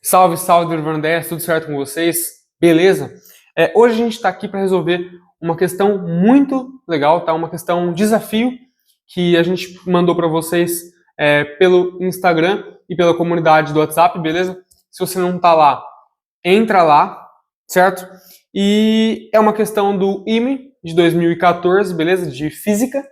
Salve, salve, Derivando 10, tudo certo com vocês? Beleza? Hoje a gente está aqui para resolver uma questão muito legal, tá? Uma questão, um desafio que a gente mandou para vocês pelo Instagram e pela comunidade do WhatsApp, beleza? Se você não está lá, entra lá, certo? E é uma questão do IME de 2014, beleza? De física.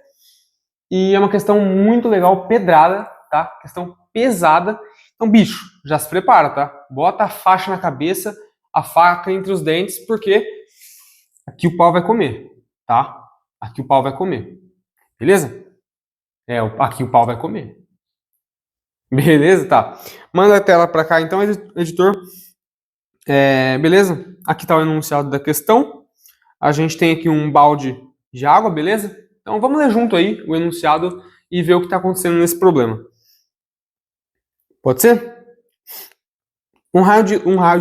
E é uma questão muito legal, pedrada, tá? Questão pesada. Então, bicho, já se prepara, tá? Bota a faixa na cabeça, a faca entre os dentes, porque aqui o pau vai comer, tá? Aqui o pau vai comer. Beleza? Aqui o pau vai comer. Beleza? Tá. Manda a tela pra cá, então, editor. Beleza? Aqui tá o enunciado da questão. A gente tem aqui um balde de água, beleza? Então, vamos ler junto aí o enunciado e ver o que está acontecendo nesse problema. Pode ser? Um raio de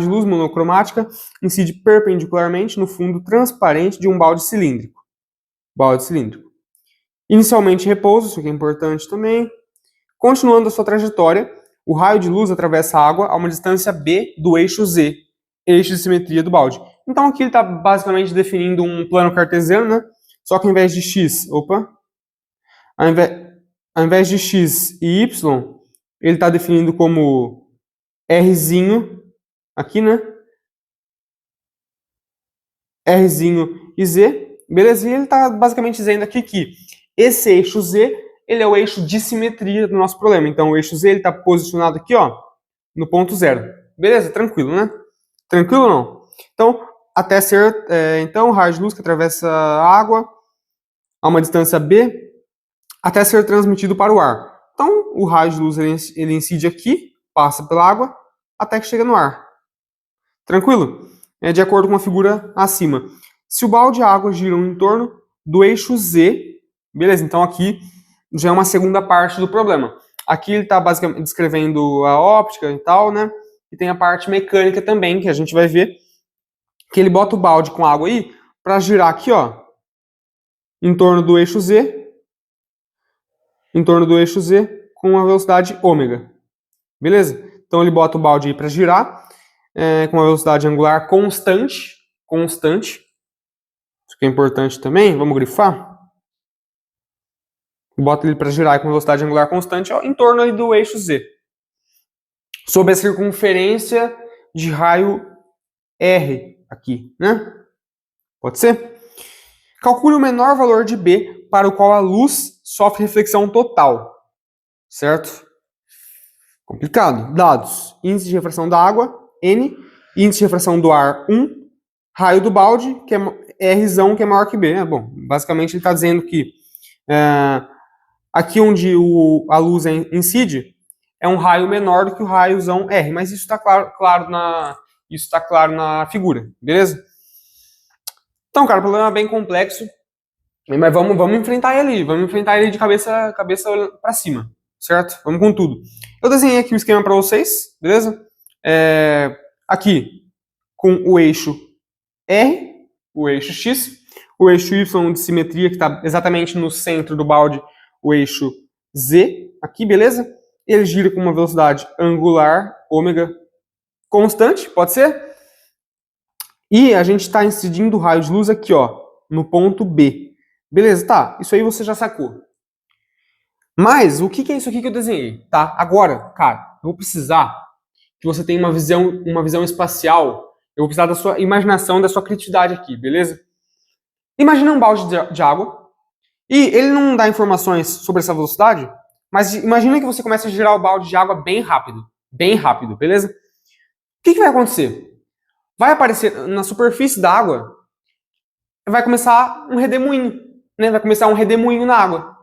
luz monocromática incide perpendicularmente no fundo transparente de um balde cilíndrico. Inicialmente em repouso, isso aqui é importante também. Continuando a sua trajetória, o raio de luz atravessa a água a uma distância b do eixo z, eixo de simetria do balde. Então aqui ele está basicamente definindo um plano cartesiano, né? Só que ao invés de x, ao invés de x e y, ele está definindo como Rzinho, aqui, né? Rzinho e Z, beleza? E ele está basicamente dizendo aqui que esse eixo Z, ele é o eixo de simetria do nosso problema. Então, o eixo Z, ele está posicionado aqui, ó, no ponto zero. Beleza? Tranquilo, né? Tranquilo ou não? Então, até ser, então, o raio de luz que atravessa a água a uma distância B, até ser transmitido para o ar. Então, o raio de luz, ele incide aqui, passa pela água, até que chega no ar. Tranquilo? De acordo com a figura acima. Se o balde de água gira em torno do eixo Z, beleza? Então aqui já é uma segunda parte do problema. Aqui ele está basicamente descrevendo a óptica e tal, né? E tem a parte mecânica também, que a gente vai ver que ele bota o balde com água aí para girar aqui, ó, em torno do eixo Z, com uma velocidade ômega. Beleza? Então ele bota o balde aí para girar com uma velocidade angular constante. Isso que é importante também. Vamos grifar. Bota ele para girar com velocidade angular constante ó, em torno aí do eixo Z. Sob a circunferência de raio R aqui, né? Pode ser? Calcule o menor valor de B para o qual a luz sofre reflexão total. Certo? Complicado. Dados. Índice de refração da água, N. Índice de refração do ar, 1. Raio do balde, que é Rzão, que é maior que B. Bom, basicamente ele está dizendo que aqui onde a luz incide é um raio menor do que o raiozão R, mas isso está claro na figura, beleza? Então, cara, o problema é bem complexo, mas vamos enfrentar ele de cabeça para cima, certo? Vamos com tudo. Eu desenhei aqui um esquema para vocês, beleza? Aqui com o eixo R, o eixo X, o eixo Y de simetria, que está exatamente no centro do balde, o eixo Z, aqui, beleza? Ele gira com uma velocidade angular, ômega, constante, pode ser? E a gente está incidindo o raio de luz aqui, ó, no ponto B. Beleza, tá, isso aí você já sacou. Mas, o que é isso aqui que eu desenhei, tá? Agora, cara, eu vou precisar que você tenha uma visão espacial. Eu vou precisar da sua imaginação, da sua criatividade aqui, beleza? Imagina um balde de água e ele não dá informações sobre essa velocidade, mas imagina que você começa a girar o balde de água bem rápido, beleza? O que vai acontecer? Vai aparecer na superfície da água, vai começar um redemoinho, né? Vai começar um redemoinho na água,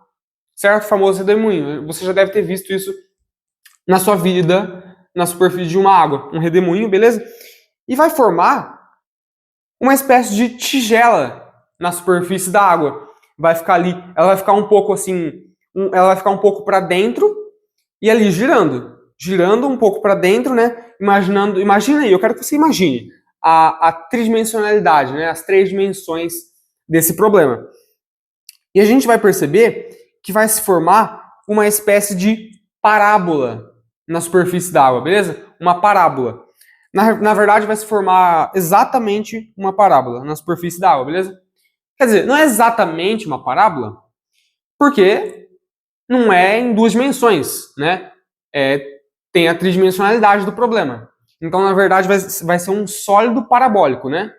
certo? O famoso redemoinho. Você já deve ter visto isso na sua vida, na superfície de uma água, um redemoinho, beleza? E vai formar uma espécie de tigela na superfície da água. Vai ficar ali, ela vai ficar um pouco assim, ela vai ficar um pouco para dentro e ali girando um pouco para dentro, né? Imagina aí, eu quero que você imagine a tridimensionalidade, né? As 3 dimensões desse problema. E a gente vai perceber que vai se formar uma espécie de parábola na superfície da água, beleza? Uma parábola. Na verdade, vai se formar exatamente uma parábola na superfície da água, beleza? Quer dizer, não é exatamente uma parábola, porque não é em duas dimensões, né? Tem a tridimensionalidade do problema. Então, na verdade, vai ser um sólido parabólico, né?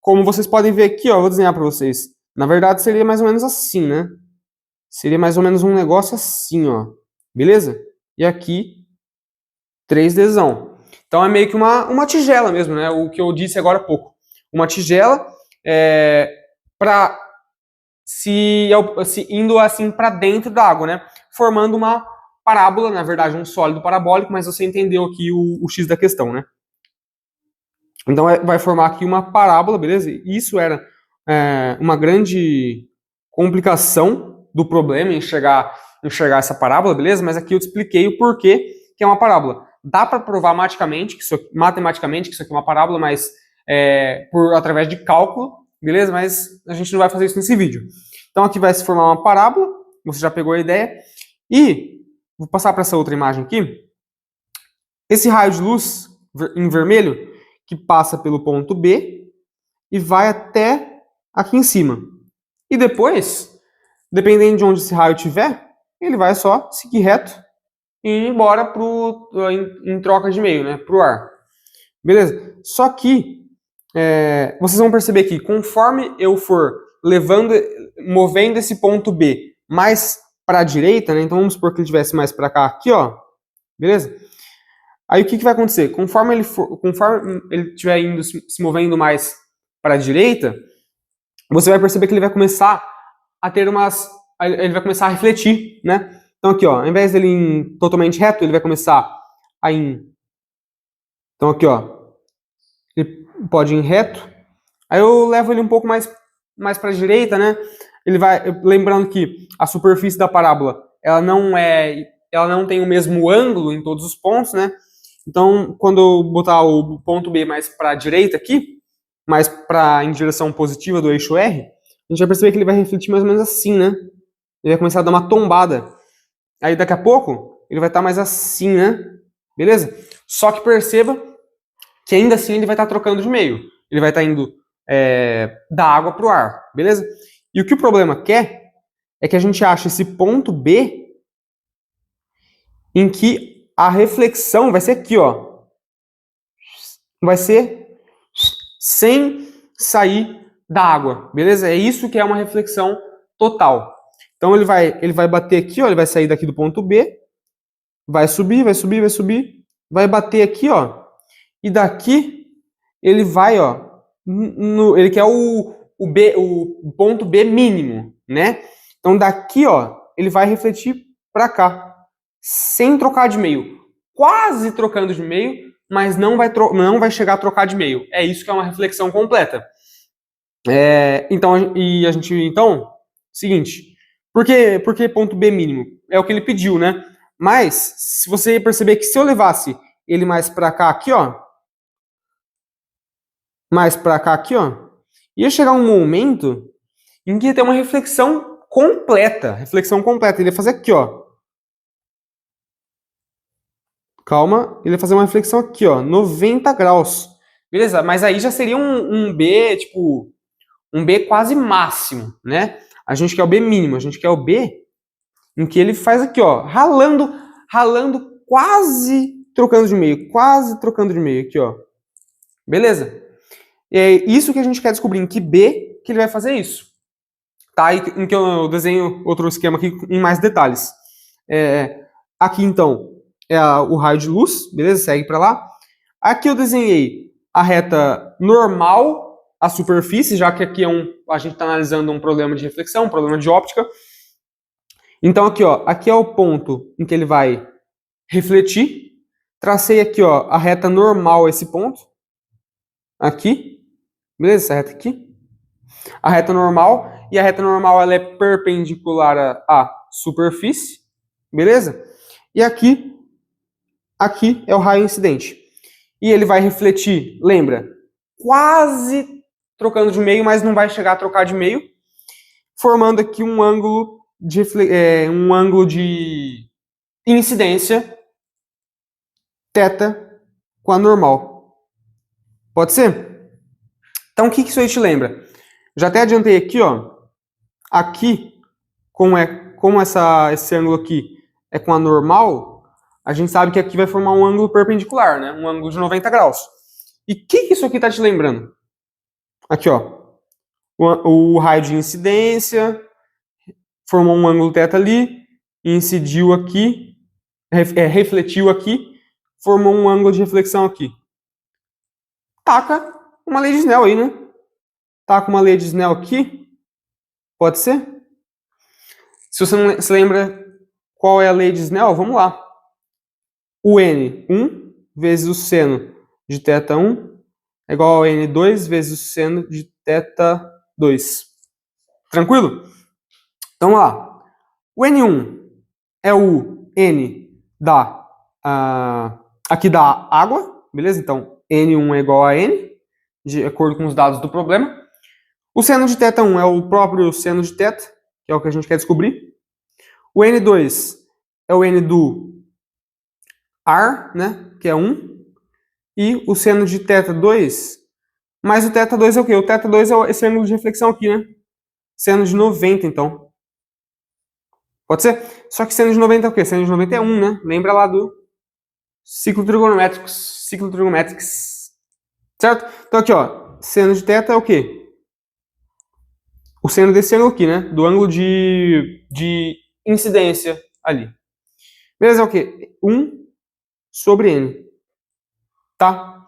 Como vocês podem ver aqui, ó, eu vou desenhar para vocês. Na verdade, seria mais ou menos assim, né? Seria mais ou menos um negócio assim, ó. Beleza? E aqui, 3Dzão. Então, é meio que uma tigela mesmo, né? O que eu disse agora há pouco. Uma tigela para se indo assim para dentro da água, né? Formando uma parábola, na verdade, um sólido parabólico, mas você entendeu aqui o X da questão, né? Então vai formar aqui uma parábola, beleza? Isso era uma grande complicação do problema, enxergar essa parábola, beleza? Mas aqui eu te expliquei o porquê que é uma parábola. Dá para provar matematicamente que isso aqui é uma parábola, mas através de cálculo, beleza? Mas a gente não vai fazer isso nesse vídeo. Então aqui vai se formar uma parábola, você já pegou a ideia. E vou passar para essa outra imagem aqui. Esse raio de luz em vermelho que passa pelo ponto B e vai até aqui em cima. E depois, dependendo de onde esse raio estiver, ele vai só seguir reto e ir embora em troca de meio, né, para o ar. Beleza? Só que vocês vão perceber que conforme eu for movendo esse ponto B mais para a direita, né, então vamos supor que ele estivesse mais para cá, aqui, ó, beleza? Aí o que vai acontecer? Conforme ele estiver indo se movendo mais para a direita, você vai perceber que ele vai começar a ter ele vai começar a refletir, né? Então aqui, ó, ao invés dele ir totalmente reto, ele vai começar a ir. Então aqui, ó, ele pode ir reto. Aí eu levo ele um pouco mais para a direita, né? Ele vai, lembrando que a superfície da parábola, ela não tem o mesmo ângulo em todos os pontos, né? Então, quando eu botar o ponto B mais para a direita aqui, mais em direção positiva do eixo R, a gente vai perceber que ele vai refletir mais ou menos assim, né? Ele vai começar a dar uma tombada. Aí daqui a pouco, ele vai estar mais assim, né? Beleza? Só que perceba que ainda assim ele vai estar trocando de meio. Ele vai estar indo da água para o ar, beleza? E o que o problema quer é que a gente ache esse ponto B em que a reflexão vai ser aqui, ó. Vai ser sem sair da água, beleza? É isso que é uma reflexão total. Então ele vai bater aqui, ó, ele vai sair daqui do ponto B, vai subir, vai subir, vai subir, vai bater aqui, ó, e daqui ele vai, ó, ele quer o ponto B mínimo, né? Então daqui, ó, ele vai refletir para cá, sem trocar de meio, quase trocando de meio, mas não vai chegar a trocar de meio. É isso que é uma reflexão completa. Então, seguinte, por que ponto B mínimo? É o que ele pediu, né? Mas, se você perceber que se eu levasse ele mais para cá aqui, ó, mais para cá aqui, ó, ia chegar um momento em que ia ter uma reflexão completa. Ele ia fazer aqui, ó. Calma, ele ia fazer uma reflexão aqui, ó, 90 graus. Beleza? Mas aí já seria um B, tipo, um B quase máximo, né? A gente quer o B mínimo, a gente quer o B em que ele faz aqui, ó, ralando, quase trocando de meio aqui, ó. Beleza? É isso que a gente quer descobrir, em que B que ele vai fazer isso. Tá? Em que eu desenho outro esquema aqui em mais detalhes. Aqui, então, o raio de luz, beleza? Segue para lá. Aqui eu desenhei a reta normal à superfície, já que aqui a gente está analisando um problema de reflexão, um problema de óptica. Então aqui, ó, aqui é o ponto em que ele vai refletir. Tracei aqui, ó, a reta normal a esse ponto. Aqui. Beleza? Essa reta aqui. A reta normal. E a reta normal ela é perpendicular à superfície. Beleza? E aqui é o raio incidente. E ele vai refletir, lembra, quase trocando de meio, mas não vai chegar a trocar de meio, formando aqui um ângulo de incidência θ com a normal. Pode ser? Então, o que isso aí te lembra? Já até adiantei aqui, ó. Aqui, como esse ângulo aqui é com a normal, a gente sabe que aqui vai formar um ângulo perpendicular, né? Um ângulo de 90 graus. E o que isso aqui está te lembrando? Aqui, ó. O raio de incidência formou um ângulo θ ali, incidiu aqui, refletiu aqui, formou um ângulo de reflexão aqui. Taca uma lei de Snell aí, né? Taca uma lei de Snell aqui. Pode ser? Se você não se lembra qual é a lei de Snell, vamos lá. O n, 1 vezes o seno de θ1 é igual a n2 vezes o seno de θ2. Tranquilo? Então, vamos lá. O n1 é o n aqui da água, beleza? Então, n1 é igual a n, de acordo com os dados do problema. O seno de θ1 é o próprio seno de θ, que é o que a gente quer descobrir. O n2 é o n do ar, né, que é 1. E o seno de θ2, mas o θ2 é o quê? O θ2 é esse ângulo de reflexão aqui, né? Seno de 90, então. Pode ser? Só que seno de 90 é o quê? Seno de 90 é 1, né? Lembra lá do ciclo trigonométrico. Certo? Então aqui, ó. Seno de θ é o quê? O seno desse ângulo aqui, né? Do ângulo de incidência ali. Beleza? É o quê? 1 sobre n. Tá?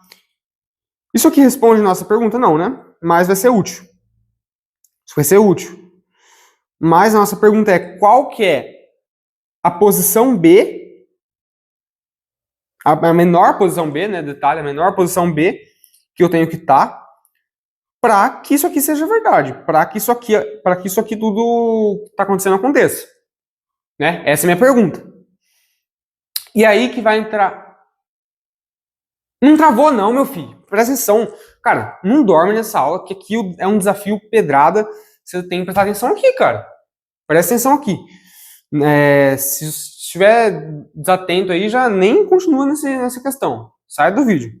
Isso aqui responde a nossa pergunta? Não, né? Mas vai ser útil. Isso vai ser útil. Mas a nossa pergunta é qual que é a posição B, a menor posição B, né? Detalhe, a menor posição B que eu tenho que estar para que isso aqui seja verdade, para que isso aqui tudo está acontecendo aconteça, né? Essa é a minha pergunta. E aí que vai entrar. Não travou não, meu filho. Presta atenção, cara. Não dorme nessa aula, que aqui é um desafio pedrada. Você tem que prestar atenção aqui, cara. Presta atenção aqui. Se estiver desatento aí, já nem continua nessa questão. Sai do vídeo.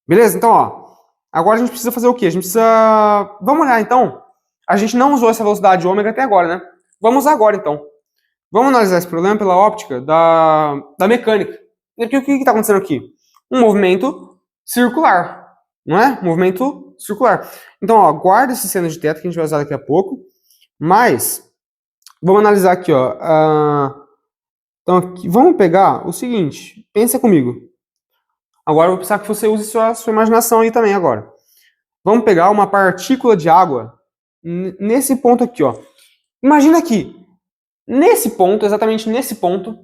Beleza? Então, ó. Agora a gente precisa fazer o quê? A gente precisa... Vamos olhar, então. A gente não usou essa velocidade ômega até agora, né? Vamos usar agora, então. Vamos analisar esse problema pela óptica da mecânica. E o que está acontecendo aqui? Um movimento circular. Não é? Um movimento circular. Então, ó, guarda esse seno de θ que a gente vai usar daqui a pouco. Mas... Vamos analisar aqui, ó. Então, aqui, vamos pegar o seguinte. Pensa comigo. Agora eu vou precisar que você use sua imaginação aí também agora. Vamos pegar uma partícula de água nesse ponto aqui, ó. Imagina aqui. Nesse ponto, exatamente nesse ponto,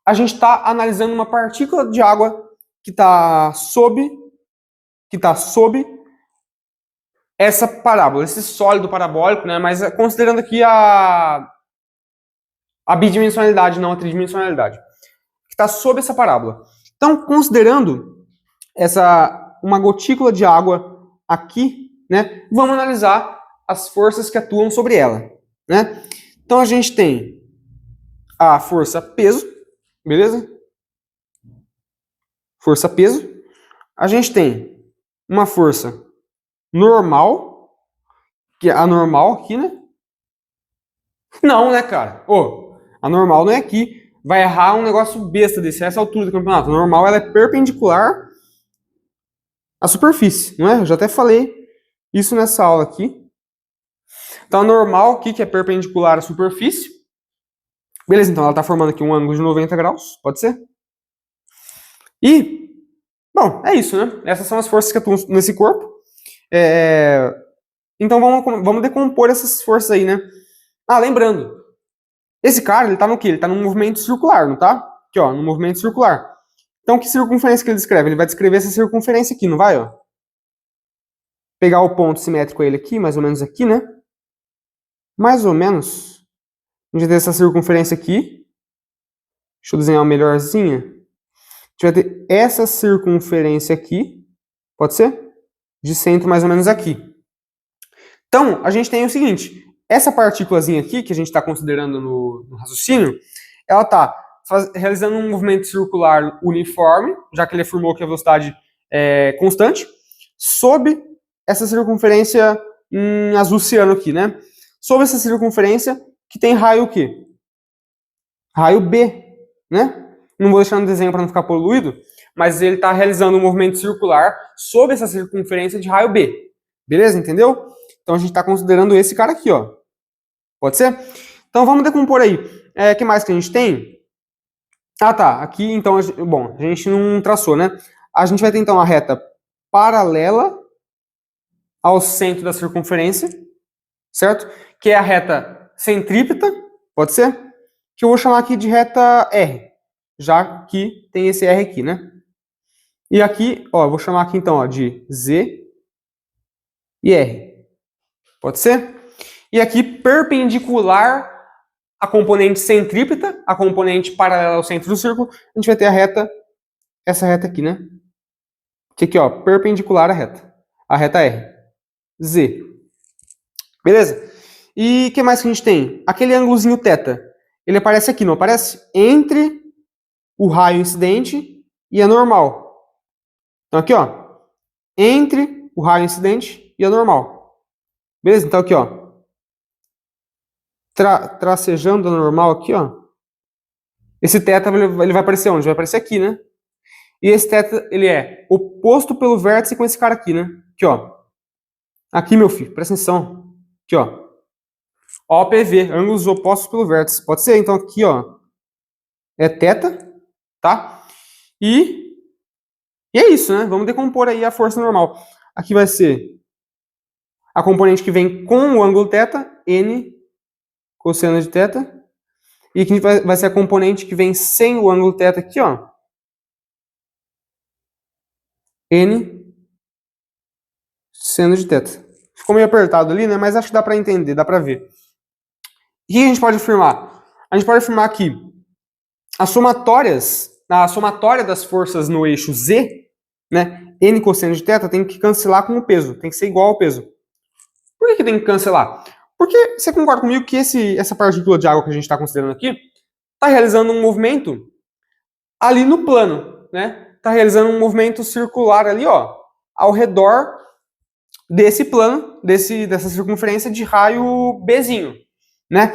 a gente está analisando uma partícula de água que está sob essa parábola, esse sólido parabólico, né? Mas considerando aqui a bidimensionalidade, não a tridimensionalidade, que está sob essa parábola. Então, considerando uma gotícula de água aqui, né? Vamos analisar as forças que atuam sobre ela, né? Então a gente tem a força peso, beleza? Força peso. A gente tem uma força normal, que é a normal aqui, né? Não, né, cara? A normal não é aqui. Vai errar um negócio besta desse, essa altura do campeonato. A normal ela é perpendicular à superfície, não é? Eu já até falei isso nessa aula aqui. Então a normal aqui, que é perpendicular à superfície. Beleza, então ela está formando aqui um ângulo de 90 graus, pode ser? E, bom, é isso, né? Essas são as forças que atuam nesse corpo. Então vamos decompor essas forças aí, né? Lembrando, esse cara, ele tá no quê? Ele tá num movimento circular, não tá? Aqui, ó, num movimento circular. Então, que circunferência que ele descreve? Ele vai descrever essa circunferência aqui, não vai, ó? Pegar o ponto simétrico a ele aqui, mais ou menos aqui, né? Mais ou menos. A gente vai ter essa circunferência aqui. Deixa eu desenhar uma melhorzinha. A gente vai ter essa circunferência aqui. Pode ser? De centro mais ou menos aqui. Então, a gente tem o seguinte. Essa partículazinha aqui, que a gente está considerando no raciocínio, ela está realizando um movimento circular uniforme, já que ele afirmou que a velocidade é constante. sob essa circunferência em azul ciano aqui, né? Sob essa circunferência que tem raio o quê? Raio B, né? Não vou deixar no desenho para não ficar poluído, mas ele está realizando um movimento circular sob essa circunferência de raio B. Beleza? Entendeu? Então a gente está considerando esse cara aqui, ó. Pode ser? Então vamos decompor aí. O que mais que a gente tem? Ah, tá. Aqui, então, bom, a gente não traçou, né? A gente vai ter, então, a reta paralela ao centro da circunferência, certo? Que é a reta centrípeta, pode ser? Que eu vou chamar aqui de reta R, já que tem esse R aqui, né? E aqui, ó, eu vou chamar aqui, então, ó, de Z e R. Pode ser? E aqui, perpendicular à componente centrípeta, a componente paralela ao centro do círculo, a gente vai ter a reta, essa reta aqui, né? Que aqui, ó, perpendicular à reta R. Z. Beleza? E o que mais que a gente tem? Aquele ângulozinho θ, ele aparece aqui, não aparece? Entre o raio incidente e a normal. Então aqui, ó, entre o raio incidente e a normal. Beleza? Então aqui, ó, tracejando a normal aqui, ó, esse θ ele vai aparecer onde? Vai aparecer aqui, né? E esse θ, ele é oposto pelo vértice com esse cara aqui, né? Aqui, ó. Aqui, meu filho, presta atenção. Aqui, ó. OPV, ângulos opostos pelo vértice. Pode ser? Então aqui, ó, é θ, tá? E é isso, né? Vamos decompor aí a força normal. Aqui vai ser a componente que vem com o ângulo θ, N cosseno de θ. E aqui vai ser a componente que vem sem o ângulo θ aqui, ó. N seno de θ. Ficou meio apertado ali, né? Mas acho que dá para entender, dá para ver. E o que a gente pode afirmar? A gente pode afirmar que a somatória das forças no eixo Z, né, N cosseno de θ, tem que cancelar com o peso, tem que ser igual ao peso. Por que tem que cancelar? Porque você concorda comigo que essa partícula de água que a gente está considerando aqui está realizando um movimento ali no plano, né? Está realizando um movimento circular ali, ó, ao redor desse plano, dessa circunferência de raio Bzinho, né?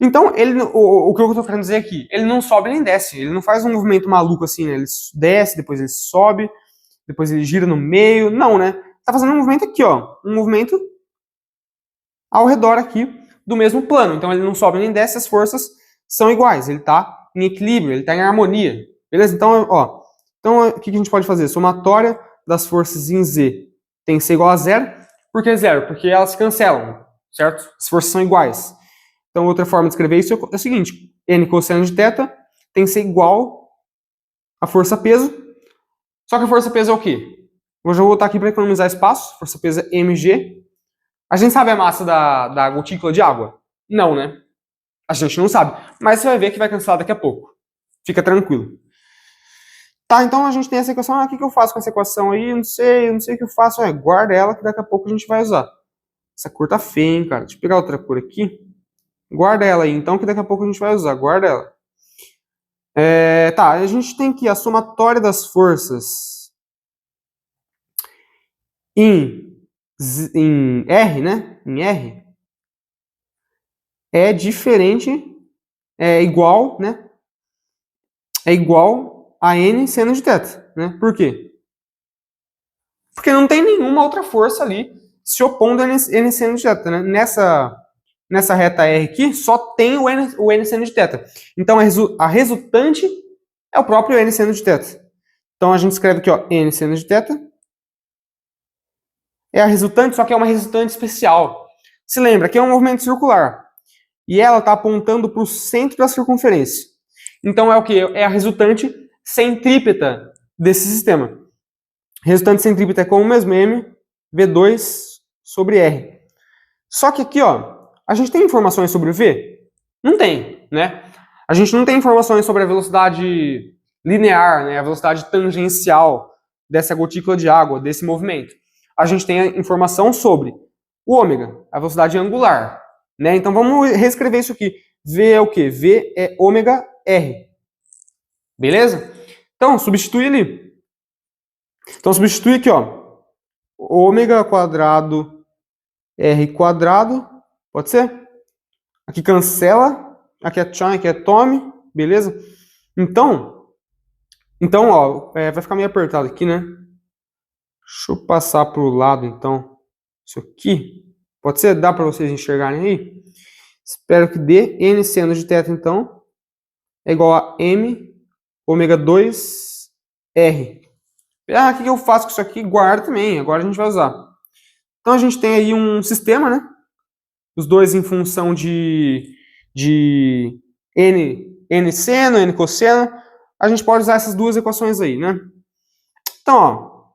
Então, o que eu estou querendo dizer aqui, ele não sobe nem desce, ele não faz um movimento maluco assim, né? Ele desce, depois ele sobe, depois ele gira no meio, não, né? Tá fazendo um movimento aqui, ó, um movimento ao redor aqui do mesmo plano. Então, ele não sobe nem desce, as forças são iguais, ele tá em equilíbrio, ele tá em harmonia, beleza? Então, ó, o que a gente pode fazer? Somatória das forças em Z tem que ser igual a zero. Por que zero? Porque elas se cancelam, certo? As forças são iguais. Então, outra forma de escrever isso é o seguinte: N cosseno de θ tem que ser igual a força-peso. Só que a força-peso é o quê? Eu já vou voltar aqui para economizar espaço. Força-peso é mg. A gente sabe a massa da gotícula de água? Não, né? A gente não sabe. Mas você vai ver que vai cancelar daqui a pouco. Fica tranquilo. Tá, então a gente tem essa equação. O que eu faço com essa equação aí? Não sei o que eu faço. Guarda ela que daqui a pouco a gente vai usar. Essa cor tá feia, hein, cara? Deixa eu pegar outra cor aqui. Guarda ela aí, então, que daqui a pouco a gente vai usar. Guarda ela. Tá, a gente tem aqui a somatória das forças em R, né? Em R. É diferente, é igual, né? É igual a N seno de θ, né? Por quê? Porque não tem nenhuma outra força ali se opondo a N seno de θ, né? Nessa reta R aqui, só tem o N seno de θ. Então, a resultante é o próprio N seno de θ. Então, a gente escreve aqui, ó, N seno de θ. É a resultante, só que é uma resultante especial. Se lembra, aqui é um movimento circular. E ela está apontando para o centro da circunferência. Então, é o que? É a resultante centrípeta desse sistema. Resultante centrípeta é como mesmo, M, V2 sobre R. Só que aqui, ó, a gente tem informações sobre o V? Não tem, né? A gente não tem informações sobre a velocidade linear, né? A velocidade tangencial dessa gotícula de água, desse movimento. A gente tem a informação sobre o ômega, a velocidade angular, né? Então vamos reescrever isso aqui. V é o quê? V é ômega R. Beleza? Então, substitui ali. Então, substitui aqui, ó. ômega quadrado R quadrado, pode ser? Aqui cancela, aqui é tchan, aqui é tome, beleza? Então, ó, vai ficar meio apertado aqui, né? Deixa eu passar pro lado, então, isso aqui. Pode ser? Dá para vocês enxergarem aí? Espero que dê. N seno de θ, então, é igual a M ômega 2 R. Ah, o que eu faço com isso aqui? Guardo também, agora a gente vai usar. Então a gente tem aí um sistema, né? Os dois em função de N seno, N cosseno. A gente pode usar essas duas equações aí, né? Então, ó,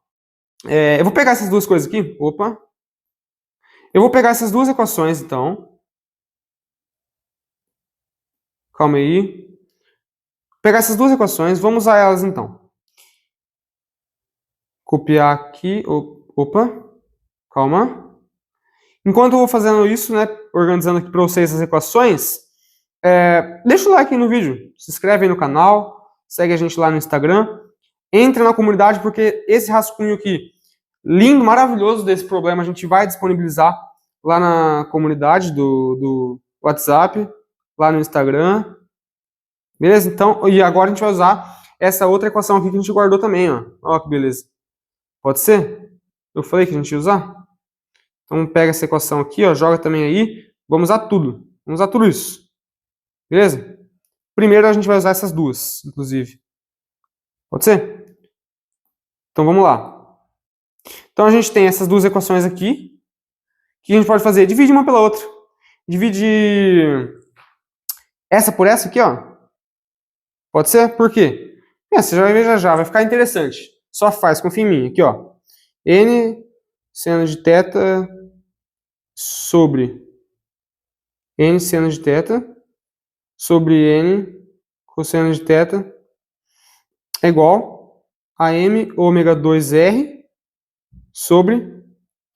eu vou pegar essas duas coisas aqui. Opa! Eu vou pegar essas duas equações, então. Calma aí. Vou pegar essas duas equações, vamos usar elas então. Copiar aqui. Opa! Calma. Enquanto eu vou fazendo isso, né, organizando aqui para vocês as equações, deixa o like aí no vídeo, se inscreve aí no canal, segue a gente lá no Instagram, entra na comunidade porque esse rascunho aqui, lindo, maravilhoso desse problema, a gente vai disponibilizar lá na comunidade do WhatsApp, lá no Instagram, beleza? Então, e agora a gente vai usar essa outra equação aqui que a gente guardou também, ó. Ó que beleza. Pode ser? Eu falei que a gente ia usar? Então pega essa equação aqui, ó, joga também aí. Vamos usar tudo. Vamos usar tudo isso. Beleza? Primeiro a gente vai usar essas duas, inclusive. Pode ser? Então vamos lá. Então a gente tem essas duas equações aqui. O que a gente pode fazer? Divide uma pela outra. Divide essa por essa aqui, ó. Pode ser? Por quê? Você já vai ver já, vai ficar interessante. Só faz, confia em mim. Aqui, ó. N seno de θ sobre N seno de θ sobre N cosseno de θ é igual a M ômega 2R sobre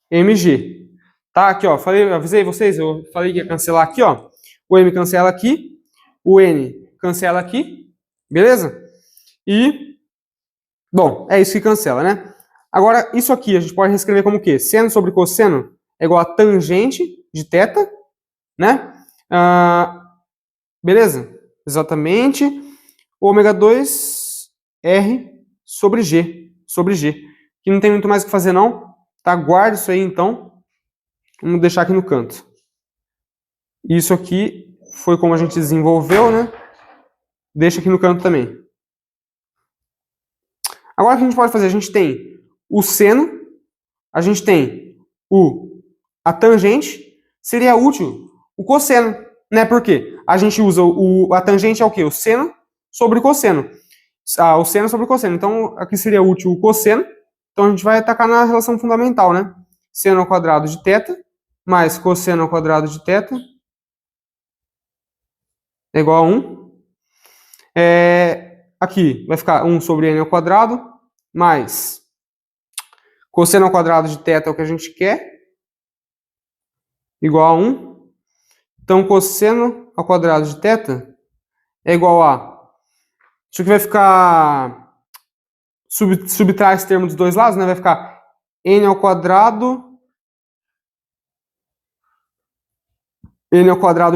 MG. Tá, aqui, ó, avisei vocês, eu falei que ia cancelar aqui, ó. O M cancela aqui, o N cancela aqui, beleza? E, bom, é isso que cancela, né? Agora, isso aqui a gente pode reescrever como o quê? Seno sobre cosseno é igual a tangente de θ, né? Beleza? Exatamente. Ômega 2 R sobre G. Sobre G. Que não tem muito mais o que fazer, não. Tá? Guarda isso aí, então. Vamos deixar aqui no canto. Isso aqui foi como a gente desenvolveu, né? Deixa aqui no canto também. Agora o que a gente pode fazer? A gente tem o seno, a gente tem a tangente. Seria útil o cosseno, né? Por quê? A gente usa a tangente é o quê? O seno sobre o cosseno. O seno sobre o cosseno. Então, aqui seria útil o cosseno. Então, a gente vai atacar na relação fundamental, né? Seno ao quadrado de θ mais cosseno ao quadrado de θ é igual a 1. Aqui vai ficar 1 sobre n ao quadrado mais cosseno ao quadrado de θ é o que a gente quer, igual a 1. Então, cosseno ao quadrado de θ é igual a... Isso aqui vai ficar... Subtrai esse termo dos dois lados, né? Vai ficar n ao quadrado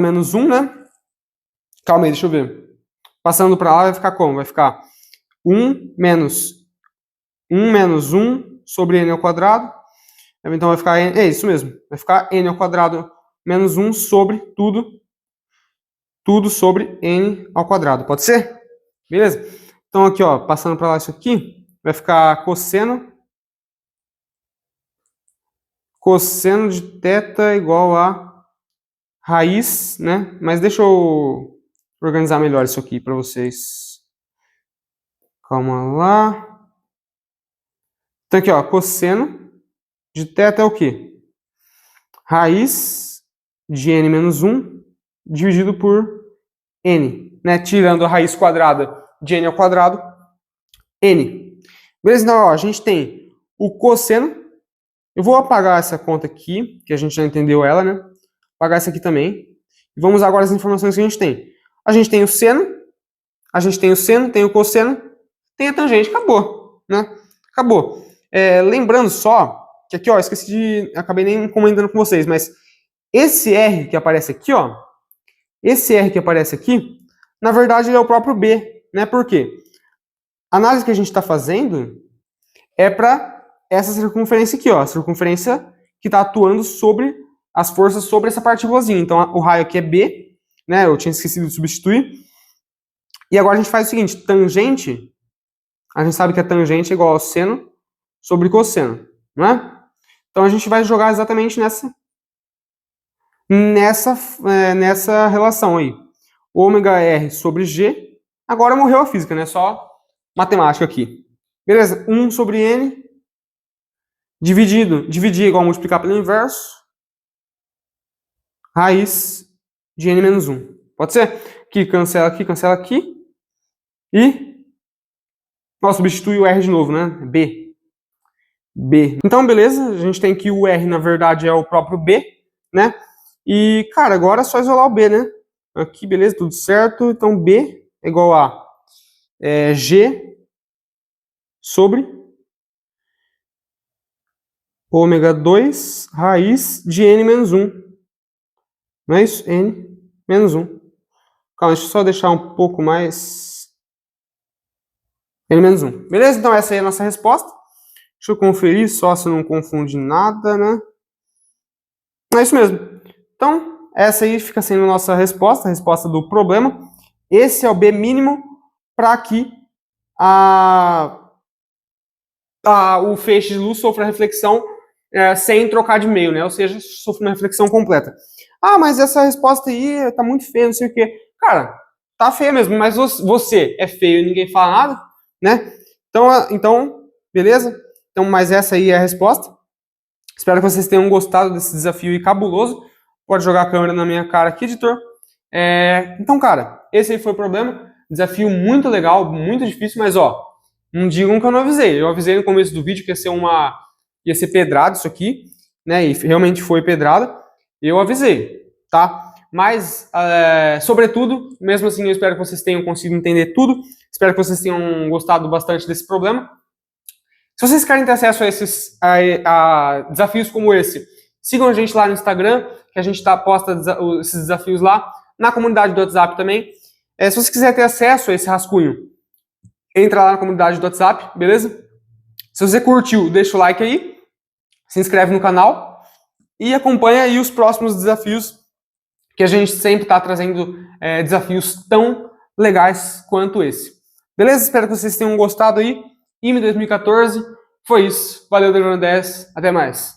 menos 1, né? Calma aí, deixa eu ver. Passando para lá vai ficar como? Vai ficar 1 menos 1 sobre n ao quadrado. Então vai ficar n, é isso mesmo. Vai ficar n ao quadrado menos 1 sobre tudo sobre n ao quadrado. Pode ser? Beleza? Então aqui, ó, passando para lá isso aqui, vai ficar cosseno de θ igual a raiz, né? Mas deixa eu organizar melhor isso aqui para vocês. Calma lá. Então aqui, ó, cosseno de θ é o quê? Raiz de n menos 1 dividido por n, né? Tirando a raiz quadrada de n ao quadrado, n. Beleza? Então, ó, a gente tem o cosseno. Eu vou apagar essa conta aqui, que a gente já entendeu ela, né? Apagar essa aqui também. E vamos agora as informações que a gente tem. A gente tem o seno, tem o cosseno, tem a tangente. Acabou, né? Acabou. Lembrando só que aqui, ó, esqueci de... Acabei nem comentando com vocês, mas esse R que aparece aqui, ó, esse R que aparece aqui, na verdade, ele é o próprio B, né? Por quê? A análise que a gente está fazendo é para essa circunferência aqui, ó, a circunferência que está atuando sobre as forças sobre essa partículazinha. Então, o raio aqui é B, né? Eu tinha esquecido de substituir. E agora a gente faz o seguinte, tangente, a gente sabe que a tangente é igual ao seno sobre cosseno, não é? Então, a gente vai jogar exatamente nessa relação aí. Ômega R sobre G. Agora morreu a física, né? Só matemática aqui. Beleza? 1 sobre N. Dividir é igual a multiplicar pelo inverso. Raiz de N menos 1. Pode ser? Aqui, cancela aqui, cancela aqui. E... Nossa, substitui o R de novo, né? B. B. Então, beleza. A gente tem que o R, na verdade, é o próprio B, né? E, cara, agora é só isolar o B, né? Aqui, beleza, tudo certo. Então, B é igual a G sobre ômega 2 raiz de N menos 1. Não é isso? N menos 1. Calma, deixa eu só deixar um pouco mais... N menos 1. Beleza? Então, essa aí é a nossa resposta. Deixa eu conferir só se eu não confunde nada, né? É isso mesmo. Então, essa aí fica sendo a nossa resposta, a resposta do problema. Esse é o B mínimo para que o feixe de luz sofra reflexão sem trocar de meio, né? Ou seja, sofra uma reflexão completa. Ah, mas essa resposta aí tá muito feia, não sei o quê. Cara, tá feia mesmo, mas você é feio e ninguém fala nada, né? Então, beleza? Então, mas essa aí é a resposta. Espero que vocês tenham gostado desse desafio aí cabuloso. Pode jogar a câmera na minha cara aqui, editor. Então, cara, esse aí foi o problema. Desafio muito legal, muito difícil, mas ó, não digam que eu não avisei. Eu avisei no começo do vídeo que ia ser pedrada isso aqui, né? E realmente foi pedrada. Eu avisei, tá? Mas, sobretudo, mesmo assim, eu espero que vocês tenham conseguido entender tudo. Espero que vocês tenham gostado bastante desse problema. Se vocês querem ter acesso a desafios como esse, sigam a gente lá no Instagram, que a gente posta esses desafios lá, na comunidade do WhatsApp também. Se você quiser ter acesso a esse rascunho, entra lá na comunidade do WhatsApp, beleza? Se você curtiu, deixa o like aí, se inscreve no canal e acompanha aí os próximos desafios, que a gente sempre está trazendo desafios tão legais quanto esse. Beleza? Espero que vocês tenham gostado aí. IME 2014, foi isso. Valeu, Drone 10, até mais.